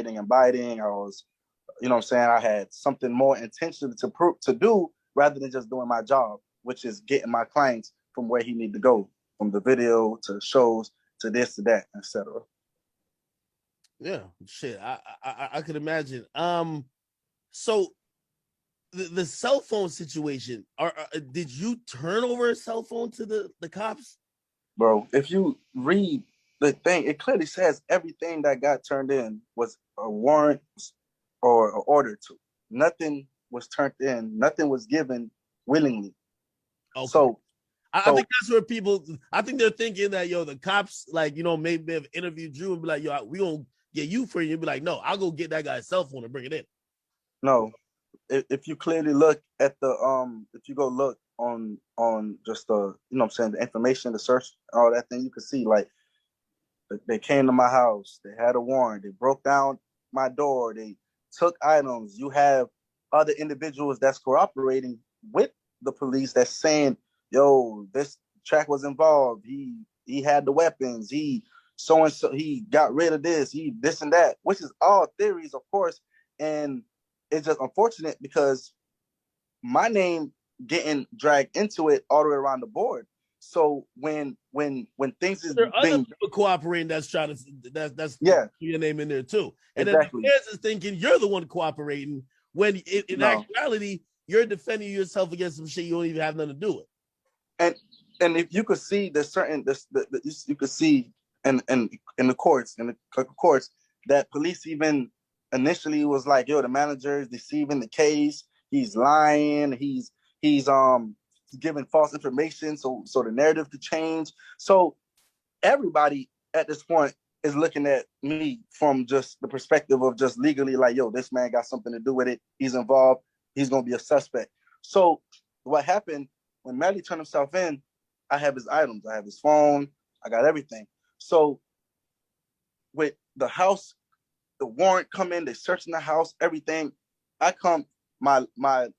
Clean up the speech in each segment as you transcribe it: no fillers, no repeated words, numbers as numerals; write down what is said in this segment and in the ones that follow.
hitting and biting. I was, you know what I'm saying? I had something more intentional to do rather than just doing my job, which is getting my clients from where he need to go, from the video to shows to this to that, etc. Yeah, shit. I could imagine. So the cell phone situation. Did you turn over a cell phone to the cops? Bro, if you read the thing, it clearly says everything that got turned in was a warrant or an order to. Nothing was turned in. Nothing was given willingly. Okay. So, I think that's where people. I think they're thinking that the cops maybe have interviewed you and be like, we gonna get you for you. And be like, no, I'll go get that guy's cell phone and bring it in. No, if you clearly look at the if you go look on just the what I'm saying, the information, the search, all that thing, you can see like they came to my house, they had a warrant, they broke down my door, they took items. You have other individuals that's cooperating with the police that's saying, yo, this track was involved. He had the weapons. He so and so. He got rid of this. He this and that, which is all theories, of course. And it's just unfortunate because my name getting dragged into it all the way around the board. So when things is there are other being people cooperating that's trying to that's yeah, your name in there too, and exactly. then the feds is thinking you're the one cooperating when in No. actuality you're defending yourself against some shit you don't even have nothing to do with. And if you could see the certain you could see in the courts that police even initially was like, yo, the manager is deceiving the case, he's lying, he's giving false information so the narrative could change. So everybody at this point is looking at me from just the perspective of just legally like, yo, this man got something to do with it, he's involved, he's gonna be a suspect. So what happened when Melly turned himself in, I have his items, I have his phone, I got everything. So with the house, the warrant come in, they searching the house, everything. I come, my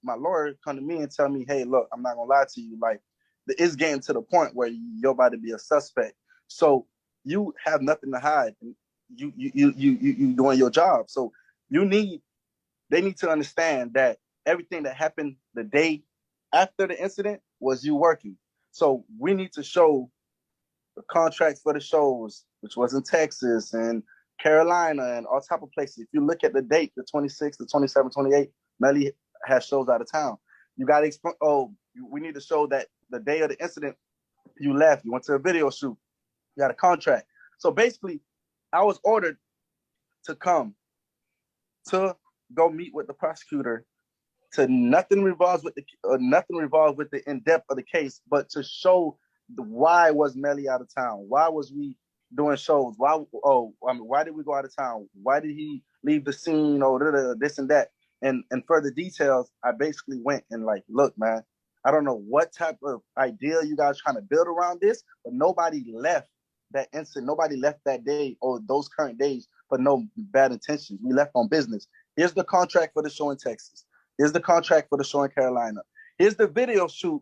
lawyer come to me and tell me, hey, look, I'm not gonna lie to you, like it's getting to the point where you're about to be a suspect. So you have nothing to hide. You doing your job. So they need to understand that everything that happened the day after the incident was you working. So we need to show the contracts for the shows, which was in Texas and Carolina and all type of places. If you look at the date, the 26th, the 27th, 28th, Melly has shows out of town. You got to explain, we need to show that the day of the incident, you left, you went to a video shoot, you got a contract. So basically, I was ordered to come to go meet with the prosecutor. To nothing revolves with the in depth of the case, but to show why was Melly out of town? Why was we doing shows? Why did we go out of town? Why did he leave the scene? Or this and that. And further details, I basically went and like, look, man, I don't know what type of idea you guys trying to build around this, but nobody left that instant. Nobody left that day or those current days for no bad intentions. We left on business. Here's the contract for the show in Texas. Here's the contract for the show in Carolina. Here's the video shoot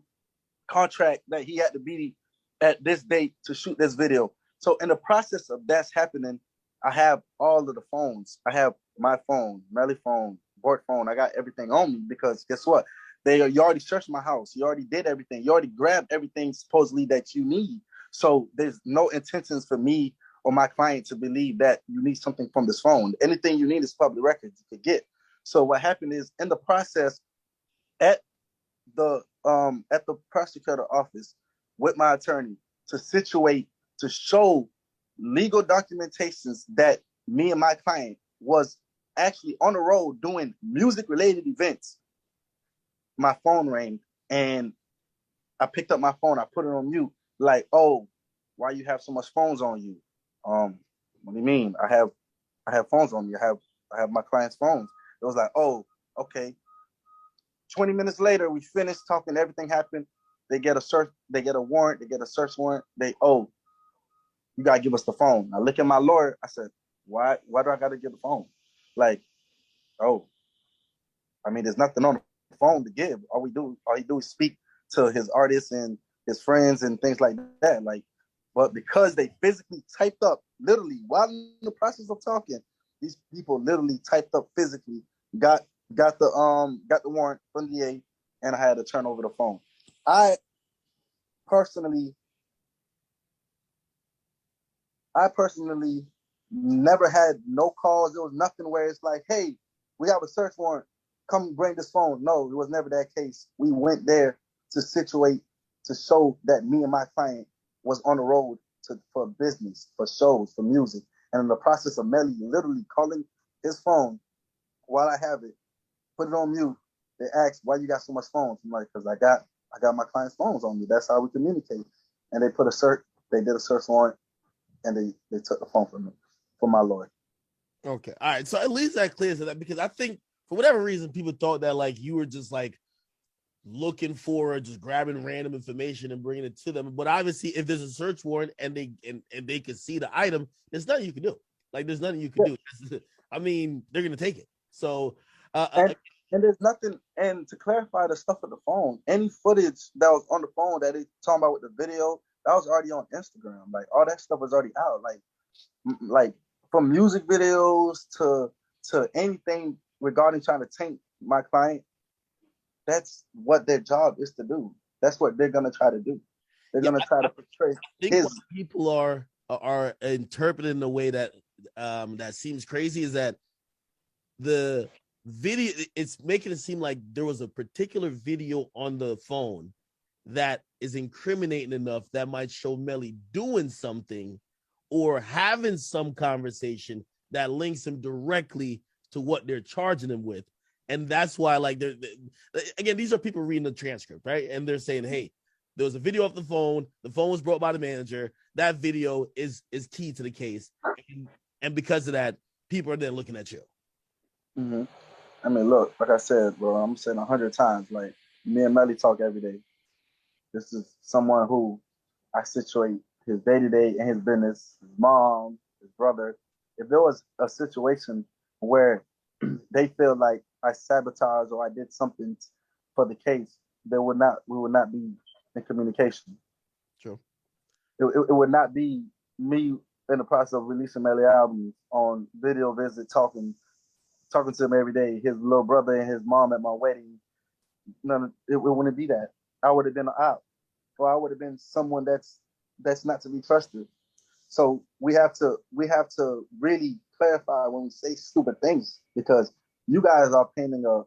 contract that he had to be at this date to shoot this video. So in the process of that's happening, I have all of the phones. I have my phone, Melly phone, Bort phone. I got everything on me because guess what? You already searched my house. You already did everything. You already grabbed everything supposedly that you need. So there's no intentions for me or my client to believe that you need something from this phone. Anything you need is public records you could get. So what happened is in the process at the prosecutor office with my attorney to show legal documentations that me and my client was actually on the road doing music related events. My phone rang and I picked up my phone. I put it on mute. Like, oh, why you have so much phones on you? What do you mean? I have phones on me. I have my client's phones. It was like, oh, okay. 20 minutes later, we finished talking. Everything happened. They get a warrant. They get a search warrant. You gotta give us the phone. I look at my lawyer. I said, why do I gotta give the phone? Like, oh, I mean, there's nothing on the phone to give. All he do is speak to his artists and his friends and things like that. Like, but because they physically typed up literally while in the process of talking, these people literally typed up physically, got got the warrant from the DA, and I had to turn over the phone. I personally I personally never had no calls. There was nothing where it's like, hey, we have a search warrant. Come bring this phone. No, it was never that case. We went there to situate, to show that me and my client was on the road for business, for shows, for music. And in the process of Melly literally calling his phone while I have it, put it on mute, they asked, why you got so much phones? I'm like, because I got my client's phones on me. That's how we communicate. And they did a search warrant, and they took the phone from me, from my lawyer. Okay. All right. So at least that clears it up, because I think for whatever reason, people thought that like you were just like looking for or just grabbing random information and bringing it to them. But obviously, if there's a search warrant and they can see the item, there's nothing you can do. Like there's nothing you can do. I mean, they're gonna take it. So and there's nothing. And to clarify the stuff with the phone, any footage that was on the phone that they talking about with the video, that was already on Instagram. Like all that stuff was already out. Like from music videos to anything regarding trying to taint my client. That's what their job is to do. That's what they're gonna try to do. They're gonna try to portray what people are interpreting the way that that seems crazy is that the video, it's making it seem like there was a particular video on the phone that is incriminating enough that might show Melly doing something or having some conversation that links him directly to what they're charging him with. And that's why, like, again, these are people reading the transcript, right? And they're saying, hey, there was a video off the phone was brought by the manager, that video is key to the case, and because of that, people are then looking at you. Mm-hmm. I mean, look, like I said, bro, I'm saying 100 times, like, me and Melly talk every day. This is someone who I situate his day-to-day and his business, his mom, his brother. If there was a situation where they feel like I sabotaged or I did something for the case, we would not be in communication. True. It would not be me in the process of releasing Melly albums on video visit, talking to him every day, his little brother and his mom at my wedding. It wouldn't be that. I would have been an op, or I would have been someone that's not to be trusted. So we have to really clarify when we say stupid things, because you guys are painting a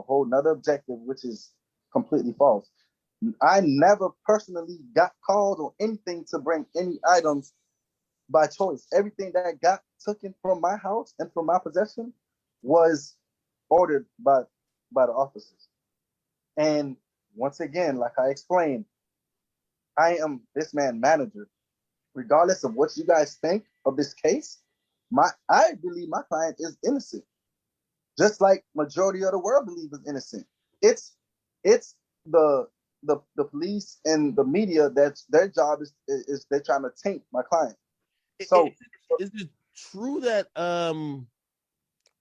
whole nother objective, which is completely false. I never personally got called or anything to bring any items by choice. Everything that got taken from my house and from my possession was ordered by the officers. And once again, like I explained, I am this man's manager. Regardless of what you guys think of this case, I believe my client is innocent, just like majority of the world believe is innocent. It's the police and the media that's their job is they're trying to taint my client. So is it true that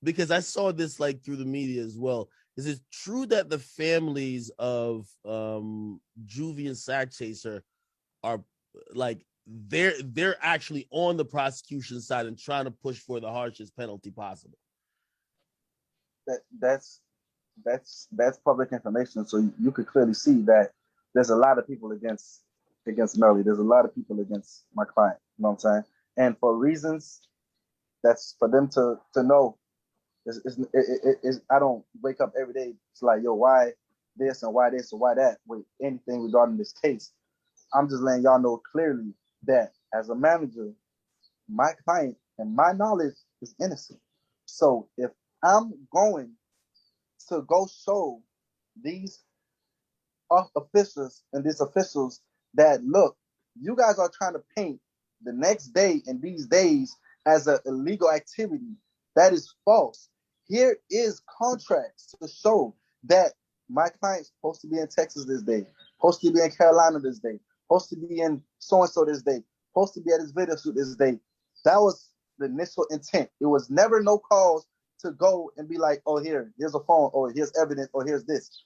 because I saw this like through the media as well, is it true that the families of Juvie and Sack Chaser are like they're actually on the prosecution side and trying to push for the harshest penalty possible? That's public information, so you could clearly see that there's a lot of people against Melly. There's a lot of people against my client. You know what I'm saying? And for reasons that's for them to know. I don't wake up every day. It's like, yo, why this and why this and why that with anything regarding this case. I'm just letting y'all know clearly that as a manager, my client and my knowledge is innocent. So if I'm going to go show these officials and these officials that, look, you guys are trying to paint the next day and these days as an illegal activity, that is false. Here is contracts to show that my client's supposed to be in Texas this day, supposed to be in Carolina this day, supposed to be in so-and-so this day, supposed to be at his video shoot this day. That was the initial intent. It was never no calls to go and be like, oh, here's a phone, or here's evidence, or here's this.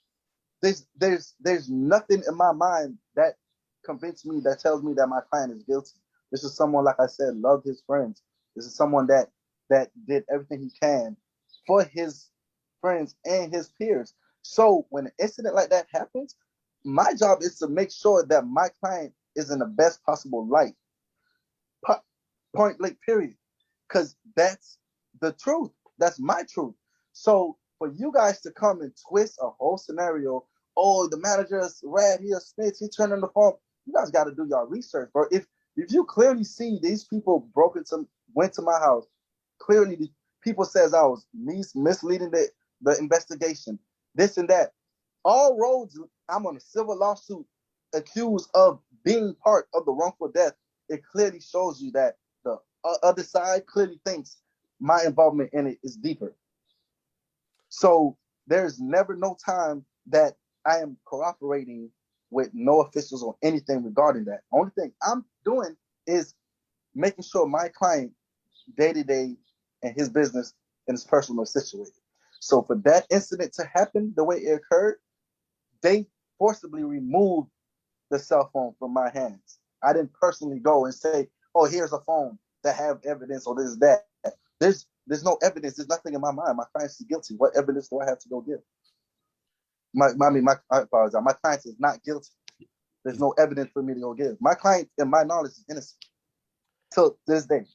There's nothing in my mind that convinced me, that tells me that my client is guilty. This is someone, like I said, loved his friends. This is someone that did everything he can for his friends and his peers. So when an incident like that happens, my job is to make sure that my client is in the best possible light. Point blank, period. Because that's the truth. That's my truth. So for you guys to come and twist a whole scenario, oh, the manager's rat, he a snitch, he turned on the phone. You guys got to do your research, bro. If you clearly see these people went to my house, clearly the people says I was misleading the investigation, this and that. All roads, I'm on a civil lawsuit accused of being part of the wrongful death. It clearly shows you that the other side clearly thinks my involvement in it is deeper. So there's never no time that I am cooperating with no officials or anything regarding that. Only thing I'm doing is making sure my client day to day and his business and his personal is situated. So for that incident to happen the way it occurred, they forcibly removed the cell phone from my hands. I didn't personally go and say, "Oh, here's a phone that have evidence or this that." There's no evidence. There's nothing in my mind. My client is guilty. What evidence do I have to go give? I apologize. My client is not guilty. There's no evidence for me to go give. My client, in my knowledge, is innocent till this day.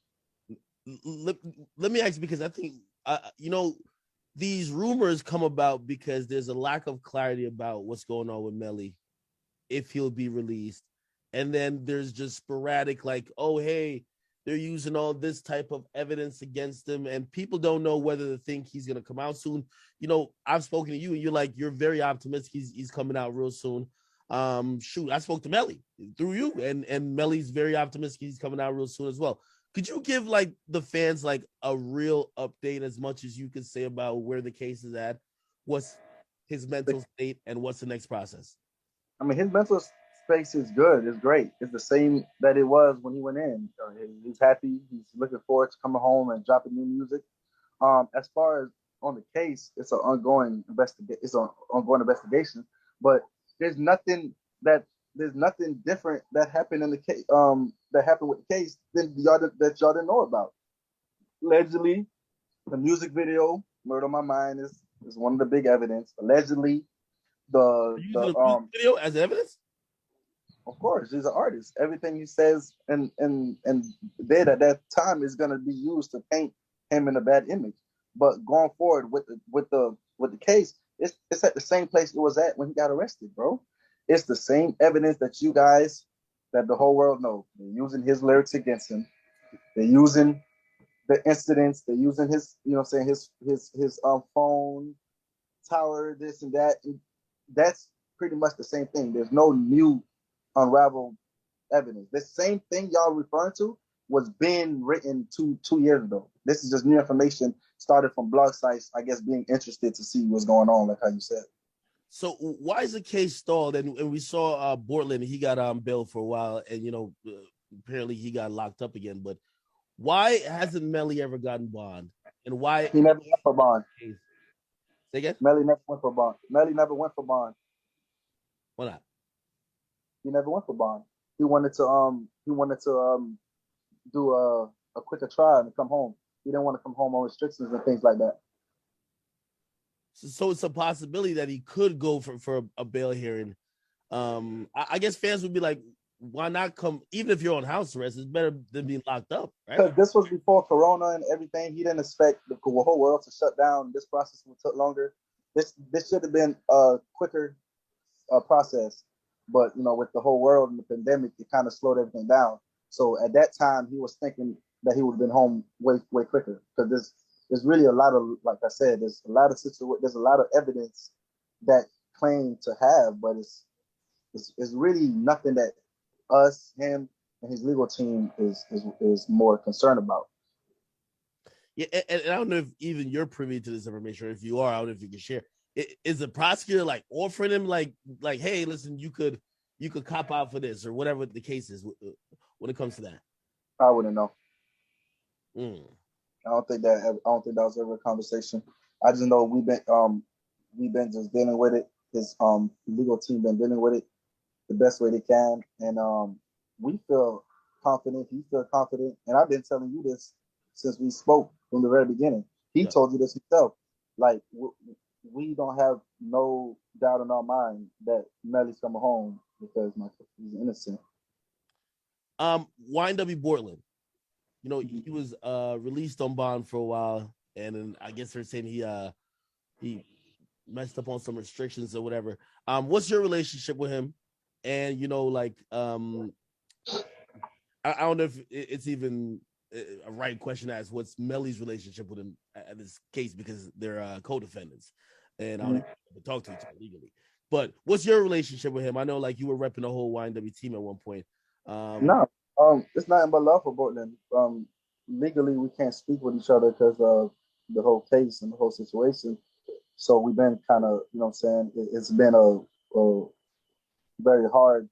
Let me ask you, because I think these rumors come about because there's a lack of clarity about what's going on with Melly, if he'll be released. And then there's just sporadic, like, oh, hey, they're using all this type of evidence against him, and people don't know whether to think he's going to come out soon. I've spoken to you, and you're very optimistic he's coming out real soon. I spoke to Melly through you, and Melly's very optimistic he's coming out real soon as well. Could you give like the fans like a real update, as much as you could say, about where the case is at, what's his mental state, and what's the next process? I mean, his mental space is good. It's great. It's the same that it was when he went in. He's happy. He's looking forward to coming home and dropping new music. As far as on the case, it's an ongoing investigation. But there's nothing that there's nothing different that happened in the case. That happened with the case that y'all didn't know about. Allegedly, the music video "Murder on My Mind" is one of the big evidence. Allegedly, Are you using a music video as evidence? Of course, he's an artist. Everything he says and did at that time is gonna be used to paint him in a bad image. But going forward with the case, it's at the same place it was at when he got arrested, bro. It's the same evidence that the whole world knows. They're using his lyrics against him. They're using the incidents. They're using his, saying his phone tower, this and that. And that's pretty much the same thing. There's no new unraveled evidence. The same thing y'all referring to was being written two years ago. This is just new information started from blog sites, I guess, being interested to see what's going on, like how you said. So why is the case stalled? And we saw Bortland, he got on bail for a while, and apparently he got locked up again. But why hasn't Melly ever gotten bond? And why he never went for bond? Say again? Melly never went for bond. Melly never went for bond. Why not? He never went for bond. He wanted to do a quicker trial and come home. He didn't want to come home on restrictions and things like that. So it's a possibility that he could go for a bail hearing. I guess fans would be like, why not come? Even if you're on house arrest, it's better than being locked up, right? Because this was before Corona and everything. He didn't expect the whole world to shut down. This process would take longer. This should have been a quicker process, but with the whole world and the pandemic, it kind of slowed everything down. So at that time, he was thinking that he would have been home way quicker, because there's really a lot of, like I said, there's a lot of evidence that claim to have, but it's really nothing that him, and his legal team is more concerned about. Yeah, and I don't know if even you're privy to this information, or if you are, I don't know if you can share. Is the prosecutor like offering him like, hey, listen, you could cop out for this, or whatever the case is when it comes to that? I wouldn't know. Mm. I don't think that was ever a conversation. I just know we've been just dealing with it. His legal team been dealing with it the best way they can, and we feel confident. He feel confident, and I've been telling you this since we spoke from the very beginning. He Yeah. told you this himself. Like we don't have no doubt in our mind that Melly's coming home because my he's innocent. YNW Bortland. You know, he was released on bond for a while, and then I guess they're saying he messed up on some restrictions or whatever. What's your relationship with him? And you know, like, I don't know if it's even a right question to ask. What's Melly's relationship with him at this case, because they're co-defendants, and I don't even talk to each other legally. But what's your relationship with him? I know, like, you were repping the whole YNW team at one point. No, it's nothing but love for Portland. Legally, we can't speak with each other because of the whole case and the whole situation. So we've been kind of, you know what I'm saying, it's been a very hard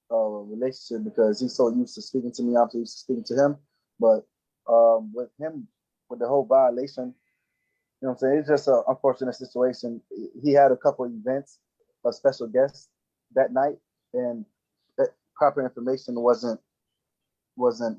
relationship because he's so used to speaking to me, I'm so used to speaking to him. But with him, with the whole violation, you know what I'm saying, it's just an unfortunate situation. He had a couple of events, a special guest that night, and proper information wasn't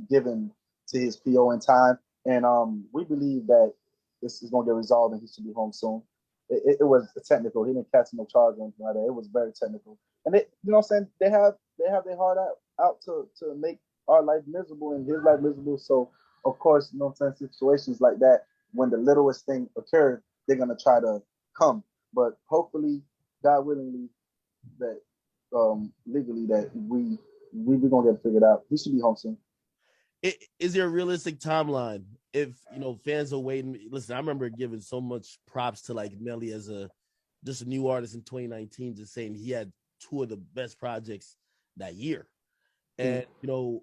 given to his PO in time, and we believe that this is going to get resolved and he should be home soon. It was technical. He didn't catch no charge or anything like that. It was very technical, and they, you know, what I'm saying, they have their heart out to make our life miserable and his life miserable. So of course, you know, what I'm saying, situations like that, when the littlest thing occurred, they're gonna try to come. But hopefully, God willingly, that legally that we're gonna get it figured out. He should be home soon. Is there a realistic timeline? If you know fans are waiting, listen, I remember giving so much props to like Melly as a just a new artist in 2019, just saying he had two of the best projects that year. And you know,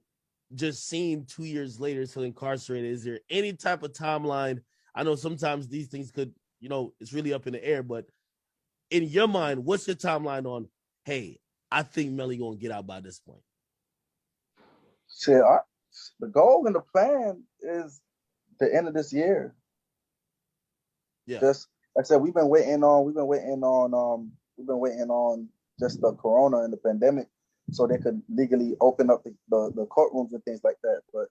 just seeing 2 years later still incarcerated, is there any type of timeline? I know sometimes these things could, you know, it's really up in the air, but in your mind, what's your timeline on, hey, I think Melly gonna get out by this point? Shit, the goal and the plan is the end of this year. Yeah. Just like I said, we've been waiting on just the corona and the pandemic so they could legally open up the courtrooms and things like that. But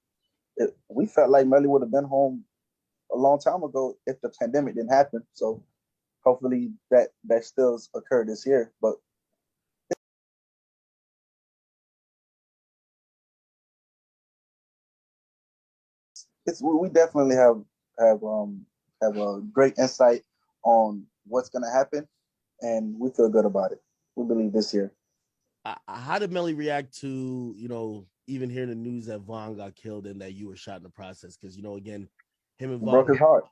we felt like Melly would have been home a long time ago if the pandemic didn't happen. So hopefully that still occurred this year. But it's we definitely have a great insight on what's gonna happen, and we feel good about it. We believe this year. How did Melly react to, you know, even hearing the news that Vaughn got killed and that you were shot in the process? Because, you know, again, him and It broke Vaughn. his heart.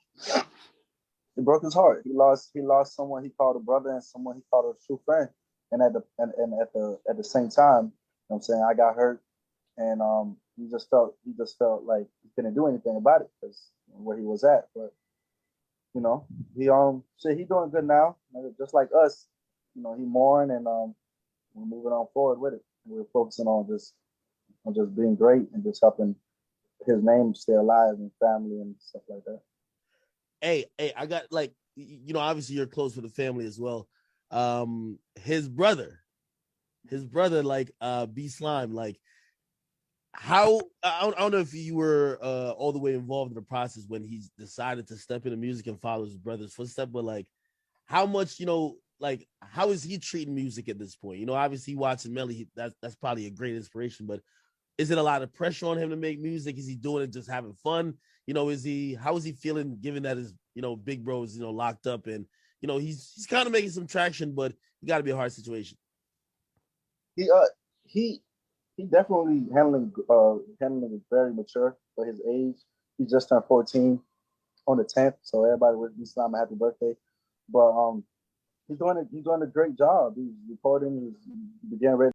It broke his heart. He lost someone he called a brother and someone he called a true friend. And at the same time, you know what I'm saying, I got hurt, and he just felt like he couldn't do anything about it because where he was at. But you know, he doing good now, just like us. You know, he mourned, and we're moving on forward with it. We're focusing on just being great and just helping his name stay alive and family and stuff like that. Hey, I got like, you know, obviously you're close with the family as well. His brother, like, B Slime, like, how I don't know if you were all the way involved in the process when he decided to step into music and follow his brother's footsteps, but like, how much, you know, like, how is he treating music at this point? You know, obviously watching Melly, that's probably a great inspiration, but is it a lot of pressure on him to make music? Is he doing it just having fun? You know, how is he feeling given that his, you know, big bro is, you know, locked up, and you know he's kind of making some traction, but you got to be a hard situation. He uh he he definitely handling it very mature for his age. He just turned 14 on the 10th, so everybody wish Islam a happy birthday. But he's doing a great job. He's recording. He's getting ready